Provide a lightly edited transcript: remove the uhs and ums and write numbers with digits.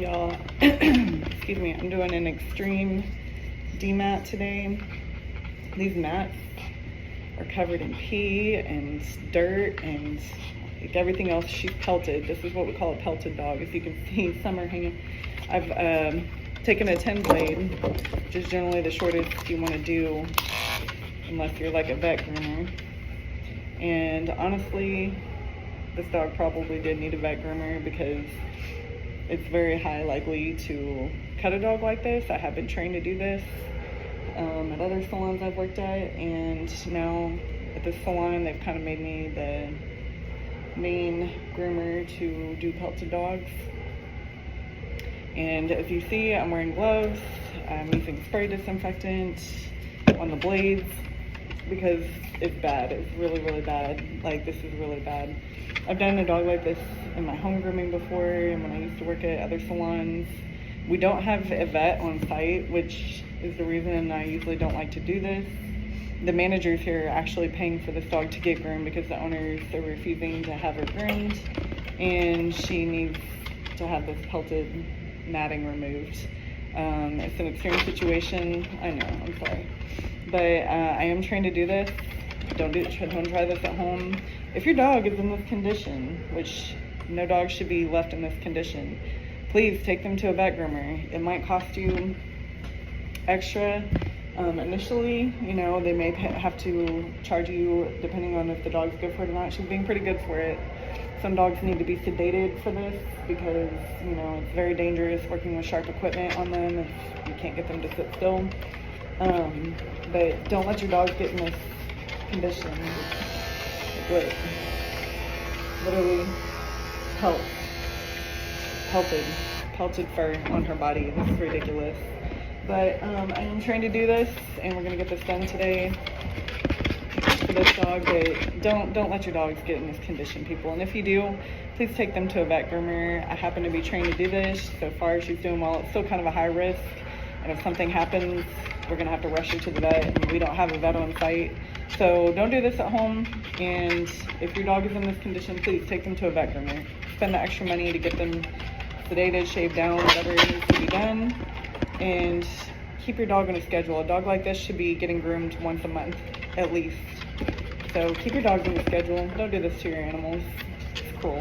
Y'all, excuse me, I'm doing an extreme demat today. These mats are covered in pee and dirt and like everything else. She's pelted. This is what we call a pelted dog. As you can see, some are hanging. I've taken a 10 blade, which is generally the shortest you want to do unless you're like a vet groomer. And honestly, this dog probably did need a vet groomer because it's very high likely to cut a dog like this. I have been trained to do this at other salons I've worked at, and now at this salon they've kind of made me the main groomer to do pelted dogs. And as you see, I'm wearing gloves. I'm using spray disinfectant on the blades because it's bad. It's really, really bad. Like, this is really bad. I've done a dog like this in my home grooming before, and when I used to work at other salons. We don't have a vet on site, which is the reason I usually don't like to do this. The managers here are actually paying for this dog to get groomed because the owners are refusing to have her groomed, and she needs to have this pelted matting removed. It's an extreme situation. I know, I'm sorry. But I am trained to do this. Don't try this at home. If your dog is in this condition, which no dog should be left in this condition, please take them to a vet groomer. It might cost you extra initially. You know, they may have to charge you depending on if the dog's good for it or not. She's being pretty good for it. Some dogs need to be sedated for this because, you know, it's very dangerous working with sharp equipment on them if you can't get them to sit still. But don't let your dogs get in this condition. Look, literally pelted fur on her body. This is ridiculous. But I am trying to do this, and we're gonna get this done today for this dog. But don't let your dogs get in this condition, people. And if you do, please take them to a vet groomer. I happen to be trained to do this. So far, she's doing well. It's still kind of a high risk, and if something happens, we're gonna have to rush her to the vet, and we don't have a vet on site. So don't do this at home, and if your dog is in this condition, please take them to a vet groomer. Spend the extra money to get them sedated, shaved down, whatever needs to be done, and keep your dog on a schedule. A dog like this should be getting groomed once a month, at least. So keep your dogs on the schedule. Don't do this to your animals. It's cruel.